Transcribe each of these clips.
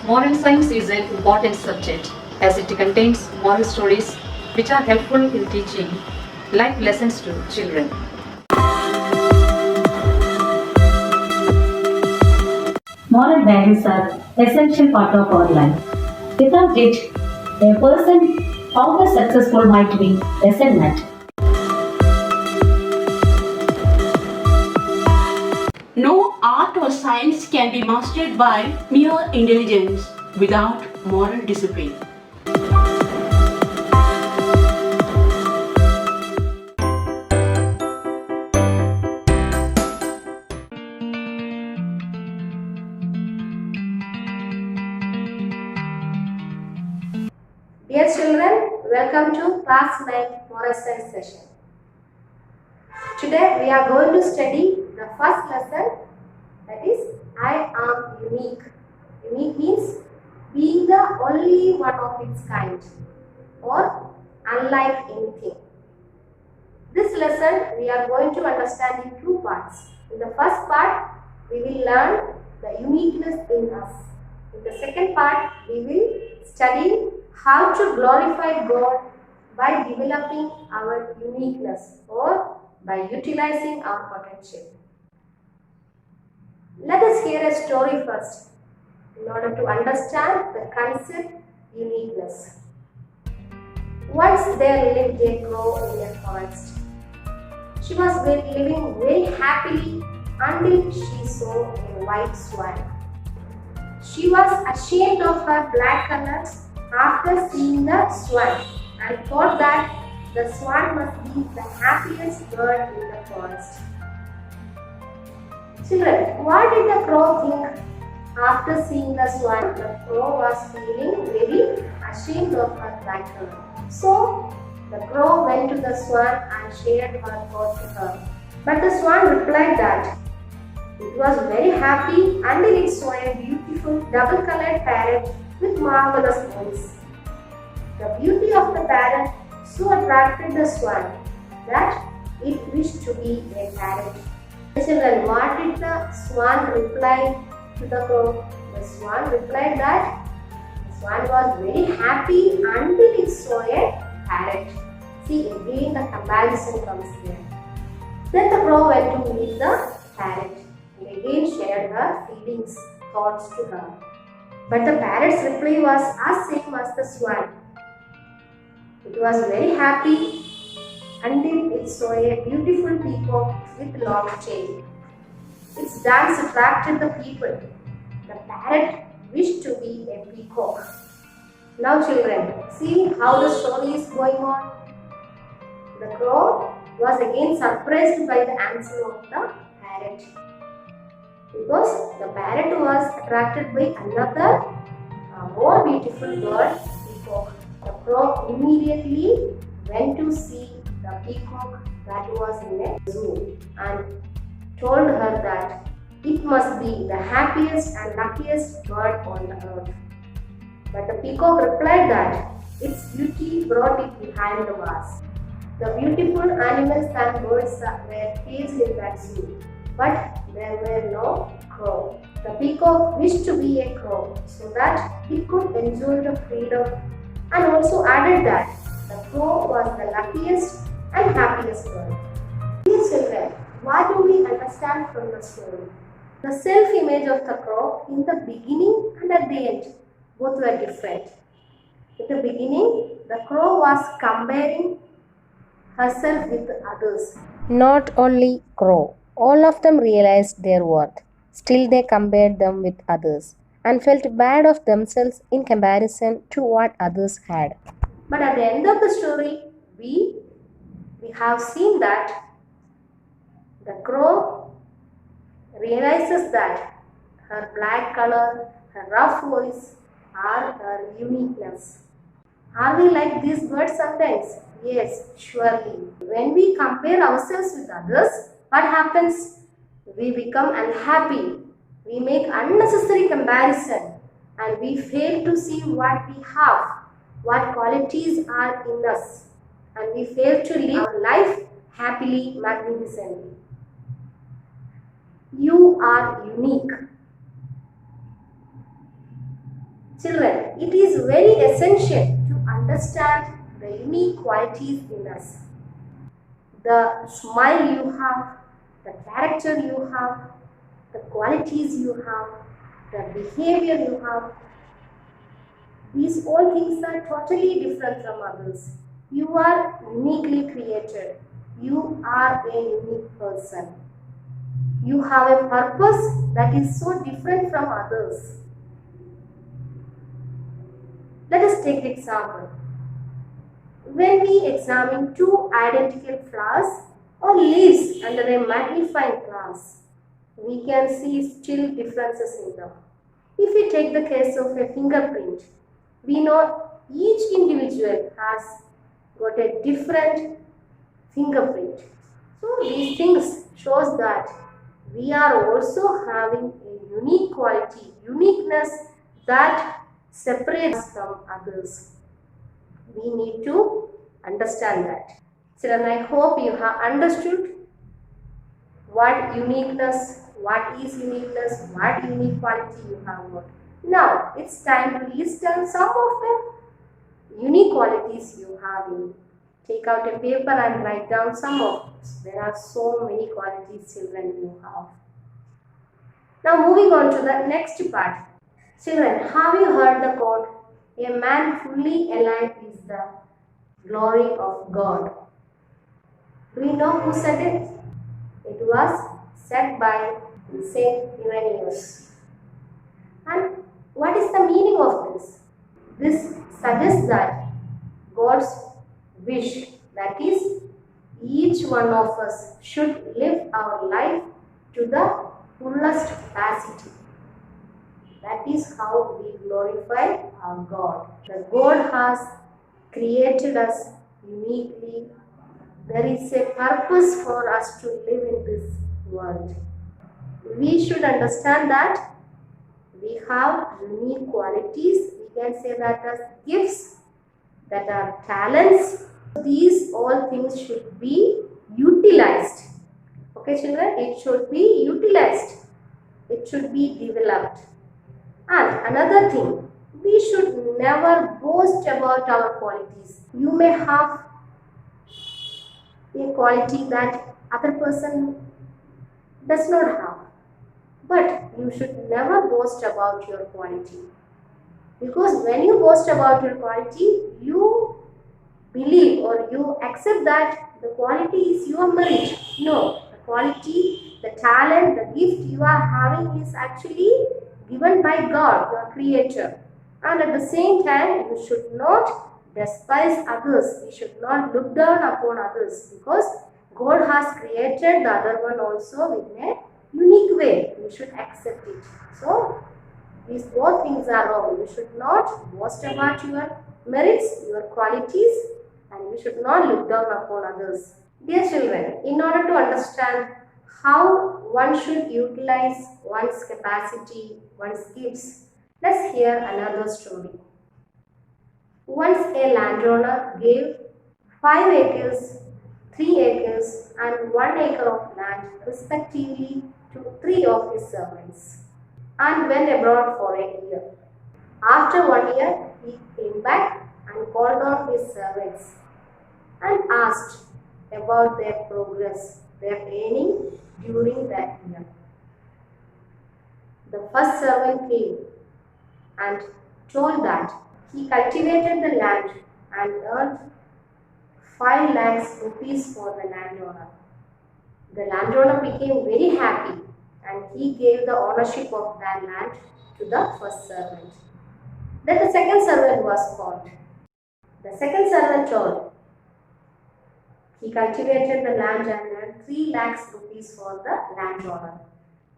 Moral science is an important subject as it contains moral stories which are helpful in teaching life lessons to children. Moral values are essential part of our life. Without it, a person, however successful, might be resentment. No art or science can be mastered by mere intelligence without moral discipline. Dear children, welcome to class 9 moral science session. Today we are going to study the first lesson, that is I am unique. Unique means being the only one of its kind or unlike anything. This lesson we are going to understand in two parts. In the first part we will learn the uniqueness in us. In the second part we will study how to glorify God by developing our uniqueness or by utilizing our potential. Let us hear a story first in order to understand the concept uniqueness. Once there lived a crow in a forest. She was living very happily until she saw a white swan. She was ashamed of her black color after seeing the swan and thought that the swan must be the happiest bird in the forest. Children, what did the crow think after seeing the swan? The crow was feeling very ashamed of her black color. So, the crow went to the swan and shared her thoughts with her. But the swan replied that it was very happy until it saw a beautiful double-colored parrot with marvelous wings. The beauty of the parrot so attracted the swan that it wished to be a parrot. Children, what did the swan reply to the crow? The swan replied that the swan was very happy until it saw a parrot. See, again the comparison comes here. Then the crow went to meet the parrot and again shared her feelings, thoughts to her. But the parrot's reply was as same as the swan. It was very happy until it saw a beautiful peacock with long tail. Its dance attracted the people. The parrot wished to be a peacock. Now children, see how the story is going on. The crow was again surprised by the answer of the parrot, because the parrot was attracted by another more beautiful bird, peacock. The crow immediately went to see the peacock that was in a zoo and told her that it must be the happiest and luckiest bird on the earth. But the peacock replied that its beauty brought it behind the bars. The beautiful animals and birds were caged in that zoo, but there were no crow. The peacock wished to be a crow so that it could enjoy the freedom, and also added that the crow was the luckiest and happiest bird. Dear children, what do we understand from the story? The self-image of the crow in the beginning and at the end, both were different. In the beginning, the crow was comparing herself with others. Not only crow, all of them realized their worth. Still, they compared them with others and felt bad of themselves in comparison to what others had. But at the end of the story, we have seen that the crow realizes that her black color, her rough voice are her uniqueness. Are we like these birds sometimes? Yes, surely. When we compare ourselves with others, what happens? We become unhappy. We make unnecessary comparison and we fail to see what we have, what qualities are in us, and we fail to live our life happily, magnificently. You are unique. Children, it is very essential to understand the unique qualities in us. The smile you have, the character you have, the qualities you have, the behavior you have. These all things are totally different from others. You are uniquely created. You are a unique person. You have a purpose that is so different from others. Let us take the example. When we examine two identical flowers or leaves under a magnifying glass, we can see still differences in them. If we take the case of a fingerprint, we know each individual has got a different fingerprint. So these things shows that we are also having a unique quality, uniqueness that separates us from others. We need to understand that. Children, I hope you have understood what uniqueness, what is uniqueness, what unique quality you have got. Now, it's time to list down some of the unique qualities you have in. Take out a paper and write down some of those. There are so many qualities, children, you have. Now, moving on to the next part. Children, have you heard the quote, "A man fully alive is the glory of God"? Do you know who said it? It was said by Saint Irenaeus. And what is the meaning of this? This suggests that God's wish, that is, each one of us should live our life to the fullest capacity. That is how we glorify our God. The God has created us uniquely. There is a purpose for us to live in this world. We should understand that we have unique qualities. We can say that as gifts, that are talents. These all things should be utilized. Okay, children, it should be utilized. It should be developed. And another thing, we should never boast about our qualities. You may have a quality that other person does not have, but you should never boast about your quality. Because when you boast about your quality, you believe or you accept that the quality is your merit. No, the quality, the talent, the gift you are having is actually given by God, your creator. And at the same time, you should not despise others. We should not look down upon others, because God has created the other one also in a unique way. We should accept it. So, these both things are wrong. You should not boast about your merits, your qualities, and you should not look down upon others. Dear children, in order to understand how one should utilize one's capacity, one's gifts, let's hear another story. Once a landowner gave 5 acres, 3 acres and 1 acre of land respectively to 3 of his servants and went abroad for a year. After 1 year, he came back and called on his servants and asked about their progress, their earning during that year. The first servant came and told that he cultivated the land and earned 5 lakhs rupees for the landowner. The landowner became very happy and he gave the ownership of that land to the first servant. Then the second servant was called. The second servant told he cultivated the land and earned 3 lakhs rupees for the landowner.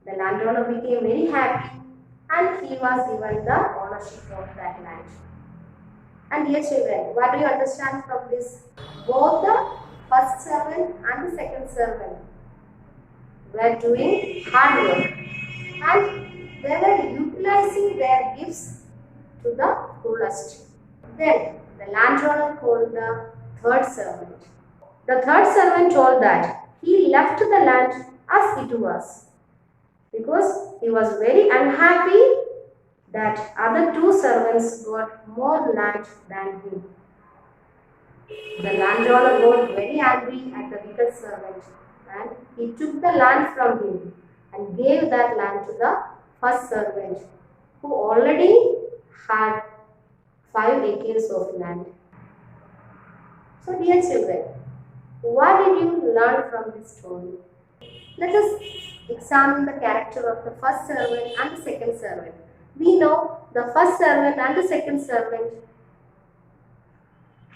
The landowner became very happy and he was given the ownership of that land. And dear children, what do you understand from this? Both the first servant and the second servant were doing hard work and they were utilizing their gifts to the fullest. Then the landowner called the third servant. The third servant told that he left the land as it was because he was very unhappy. that other two servants got more land than him. The landowner got very angry at the wicked servant, and he took the land from him and gave that land to the first servant, who already had 5 acres of land. So, dear children, what did you learn from this story? Let us examine the character of the first servant and the second servant. We know the first servant and the second servant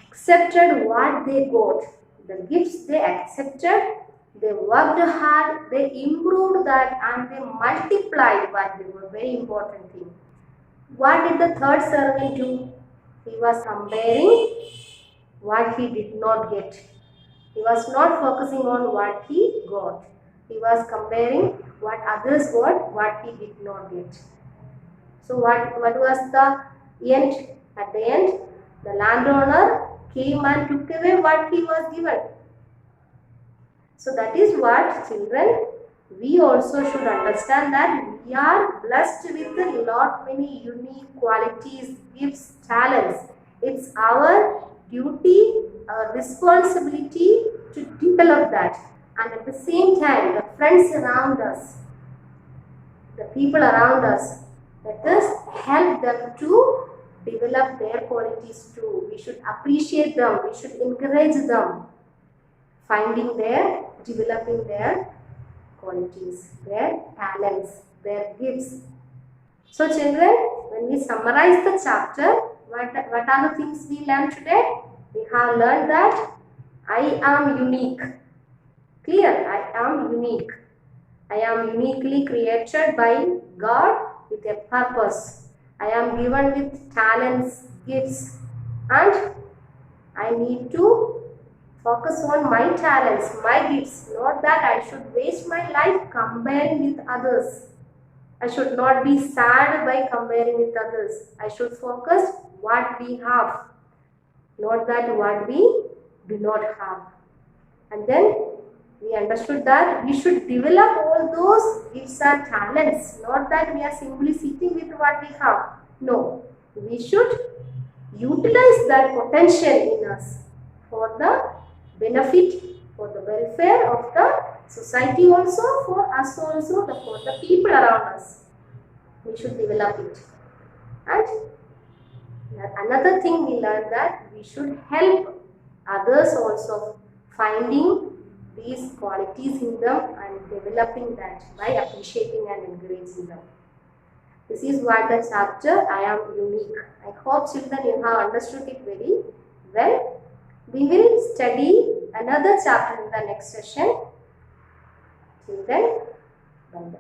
accepted what they got. The gifts they accepted, they worked hard, they improved that, and they multiplied what they were. Very important thing. What did the third servant do? He was comparing what he did not get. He was not focusing on what he got. He was comparing what others got, what he did not get. So what was the end? At the end, the landowner came and took away what he was given. So that is what, children, we also should understand, that we are blessed with a lot many unique qualities, gifts, talents. It's our duty, our responsibility to develop that. And at the same time, the friends around us, the people around us, let us help them to develop their qualities too. We should appreciate them, we should encourage them, developing their qualities, their talents, their gifts. So children, when we summarize the chapter, what are the things we learned today? We have learned that I am unique. Clear? I am unique. I am uniquely created by God with a purpose. I am given with talents, gifts, and I need to focus on my talents, my gifts. Not that I should waste my life comparing with others. I should not be sad by comparing with others. I should focus what we have, not that what we do not have. And then we understood that we should develop all those gifts and talents, not that we are simply sitting with what we have. No, we should utilize that potential in us for the benefit, for the welfare of the society also, for us also, for the people around us. We should develop it. And another thing we learned, that we should help others also finding these qualities in them and developing that by appreciating and encouraging them. This is what the chapter I am unique. I hope children you have understood it very well. We will study another chapter in the next session. Till then, bye bye.